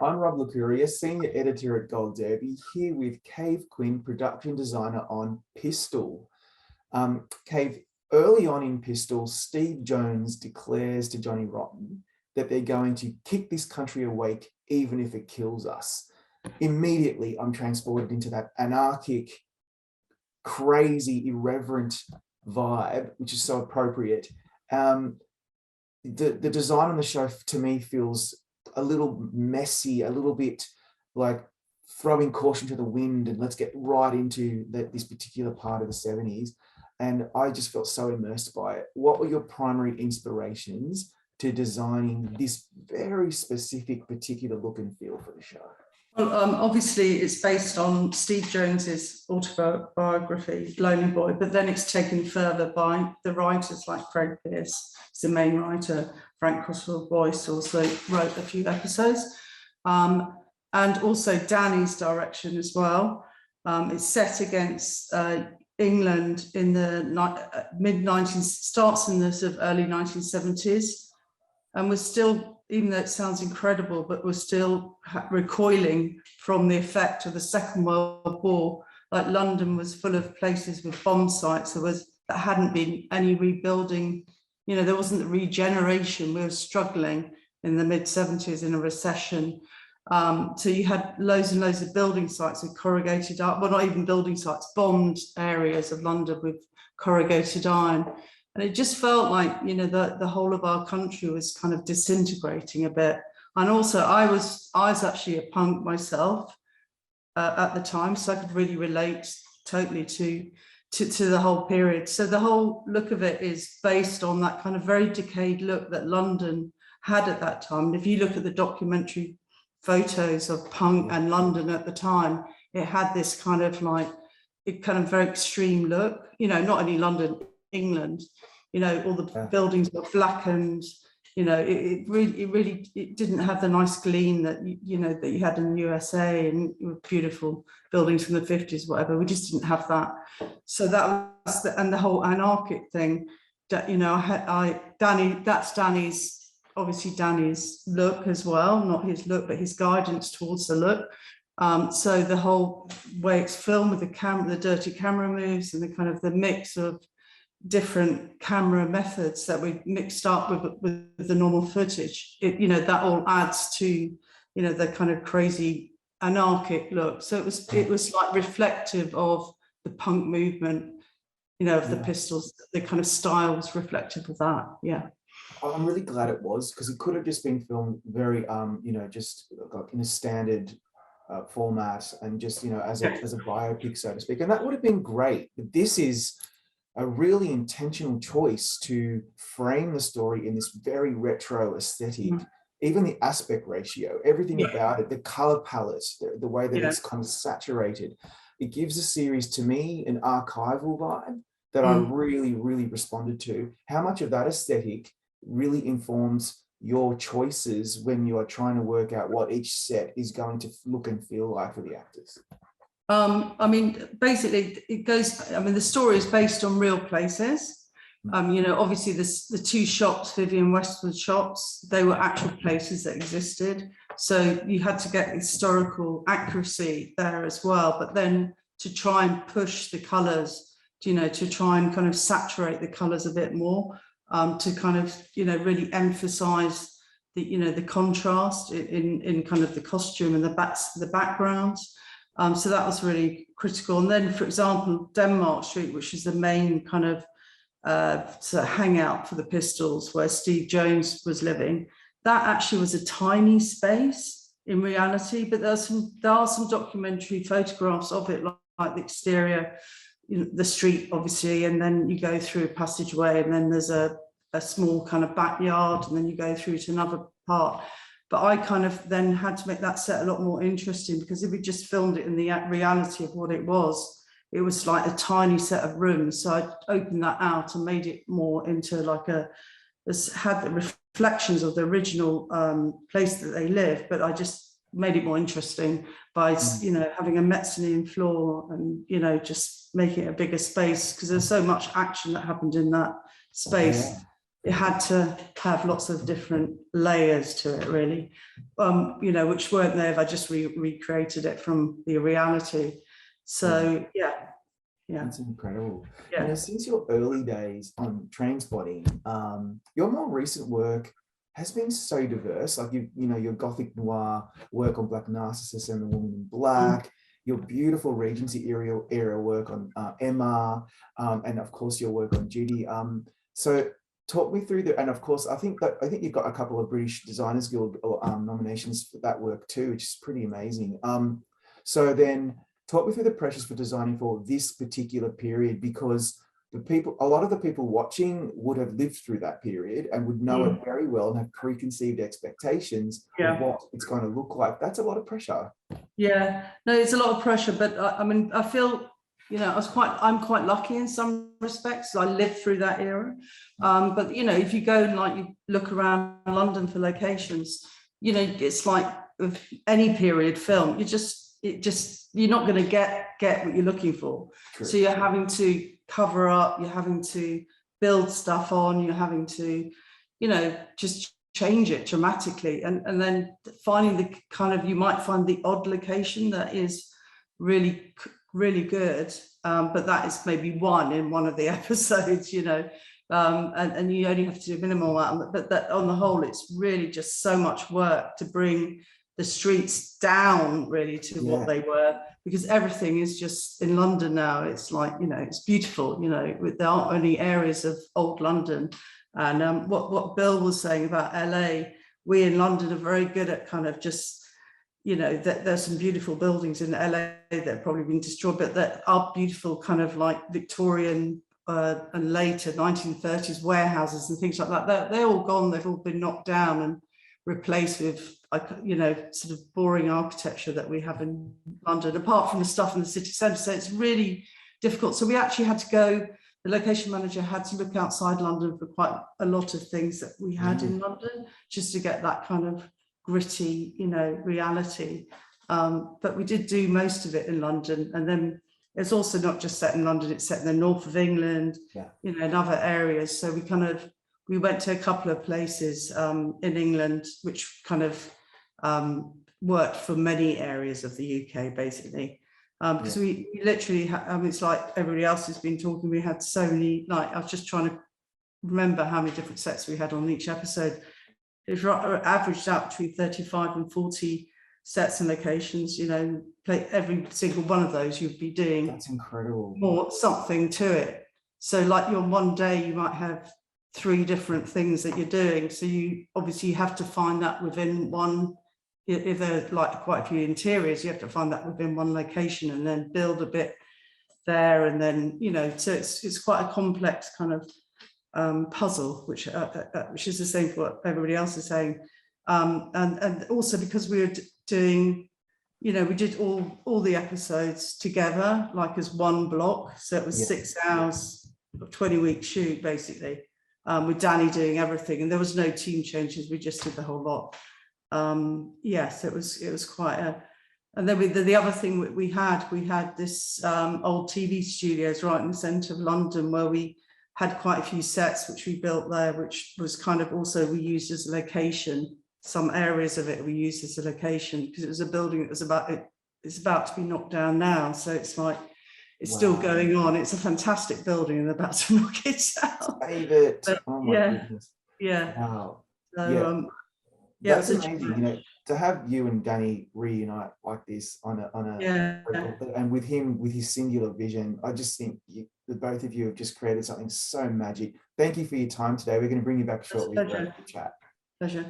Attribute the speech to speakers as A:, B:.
A: I'm Rob Licuria, Senior Editor at Gold Derby, here with Kave Quinn, Production Designer on Pistol. Kave, early on in Pistol, Steve Jones declares to Johnny Rotten that they're going to kick this country awake even if it kills us. Immediately, I'm transported into that anarchic, crazy, irreverent vibe, which is so appropriate. The design on the show, to me, feels a little messy, a little bit like throwing caution to the wind and let's get right into this particular part of the 70s. And I just felt so immersed by it. What were your primary inspirations to designing this very specific, particular look and feel for the show?
B: Well, obviously it's based on Steve Jones's autobiography, Lonely Boy, but then it's taken further by the writers like Fred Pierce, the main writer. Frank Croswell Boyce also wrote a few episodes, and also Danny's direction as well. It's set against England in the mid-90s, starts in the sort of early 1970s, and we're still, even though it sounds incredible, but we're still recoiling from the effect of the Second World War. Like London was full of places with bomb sites. There hadn't been any rebuilding. You know, there wasn't the regeneration. We were struggling in the mid-70s in a recession. So you had loads and loads of building sites with corrugated iron, well, not even building sites, bombed areas of London with corrugated iron. And it just felt like, you know, the whole of our country was kind of disintegrating a bit. And also I was actually a punk myself at the time, so I could really relate totally to the whole period. So the whole look of it is based on that kind of very decayed look that London had at that time. And if you look at the documentary photos of punk and London at the time, it had this kind of like, very extreme look, you know, not only London, England, you know, all the buildings were blackened, you know, it really didn't have the nice gleam that, you know, that you had in the USA and beautiful buildings from the 50s, whatever. We just didn't have that. So that was and the whole anarchic thing that, you know, that's Danny's, obviously Danny's look as well, not his look, but his guidance towards the look. So the whole way it's filmed with the camera, the dirty camera moves and the kind of the mix of different camera methods that we mixed up with the normal footage, you know, that all adds to, you know, the kind of crazy anarchic look. So it was like reflective of the punk movement, you know, of the Pistols. The kind of style was reflective of that. Yeah.
A: I'm really glad it was, because it could have just been filmed very, you know, just like in a standard format and just, you know, as a biopic, so to speak, and that would have been great. But this is a really intentional choice to frame the story in this very retro aesthetic. Even the aspect ratio, everything about it, the color palette, the way that it's kind of saturated, it gives the series, to me, an archival vibe that I really, really responded to. How much of that aesthetic really informs your choices when you are trying to work out what each set is going to look and feel like for the actors?
B: I mean, basically it goes, I mean, the story is based on real places. You know, obviously the two shops, Vivienne Westwood shops, they were actual places that existed. So you had to get historical accuracy there as well, but then to try and push the colors, you know, to try and kind of saturate the colors a bit more, to kind of, you know, really emphasize the, you know, the contrast in kind of the costume and the backgrounds. So that was really critical. And then, for example, Denmark Street, which is the main kind of sort of hangout for the Pistols, where Steve Jones was living, that actually was a tiny space in reality, but there are some documentary photographs of it, like the exterior, you know, the street, obviously, and then you go through a passageway, and then there's a small kind of backyard, and then you go through to another part. But I kind of then had to make that set a lot more interesting, because if we just filmed it in the reality of what it was like a tiny set of rooms. So I opened that out and made it more into like had the reflections of the original place that they live, but I just made it more interesting by, you know, having a mezzanine floor and, you know, just making it a bigger space, because there's so much action that happened in that space. it had to have lots of different layers to it, really, you know, which weren't there if I just recreated it from the reality. So yeah.
A: It's incredible.
B: Yeah.
A: You know, since your early days on Trainspotting, your more recent work has been so diverse. Like you know, your Gothic noir work on Black Narcissus and The Woman in Black, your beautiful Regency era work on Emma, and of course your work on Judy. So talk me through and of course I think you've got a couple of British Designers Guild nominations for that work too, which is pretty amazing. So then talk me through the pressures for designing for this particular period, because a lot of the people watching would have lived through that period and would know it very well and have preconceived expectations of what it's going to look like. That's a lot of pressure.
B: Yeah, no, it's a lot of pressure, but I mean, I feel, you know, I'm quite lucky in some respects. I lived through that era. But, you know, if you go and like you look around London for locations, you know, it's like with any period film, you're not going to get what you're looking for. True. So you're having to cover up, you're having to build stuff on, you're having to, you know, just change it dramatically, and then finding the kind of, you might find the odd location that is really good, but that is maybe one in one of the episodes, you know, and you only have to do minimal amount, but that on the whole it's really just so much work to bring the streets down really to what they were, because everything is just in London now. It's like, you know, it's beautiful, you know, there aren't only areas of old London. And what Bill was saying about LA, we in London are very good at kind of just, you know, there's some beautiful buildings in LA that have probably been destroyed, but that are beautiful kind of like Victorian and later 1930s warehouses and things like that. They're all gone. They've all been knocked down and replaced with, you know, sort of boring architecture that we have in London, apart from the stuff in the city centre. So it's really difficult. So we actually had to go, the location manager had to look outside London for quite a lot of things that we had in London, just to get that kind of gritty, you know, reality. But we did do most of it in London. And then it's also not just set in London, it's set in the north of England, you know, in other areas. So we went to a couple of places in England, which kind of worked for many areas of the UK, basically. Because we literally, it's like everybody else has been talking, we had so many, like, I was just trying to remember how many different sets we had on each episode. It averaged out between 35 and 40 sets and locations, you know, play every single one of those, you'd be doing.
A: That's incredible.
B: More something to it. So like on one day, you might have 3 different things that you're doing. So you obviously have to find that within one, if there are like quite a few interiors, you have to find that within one location and then build a bit there. And then, you know, so it's quite a complex kind of puzzle, which is the same for what everybody else is saying. And also because we were doing, you know, we did all the episodes together, like as one block. So it was 6 hours, 20-week shoot, basically, with Danny doing everything. And there was no team changes. We just did the whole lot. Yes, it was quite a, and then the other thing we had this old TV studios right in the centre of London, where we had quite a few sets which we built there, which was kind of also we used as a location. Some areas of it we used as a location because it was a building that was it's about to be knocked down now. So it's like it's still going on. It's a fantastic building and they're about to knock it down.
A: Save it. Oh my goodness.
B: Yeah.
A: Wow.
B: So,
A: that's amazing. You know, to have you and Danny reunite like this on a and with him with his singular vision, I just think the both of you have just created something so magic. Thank you for your time today. We're going to bring you back shortly for a chat.
B: Pleasure.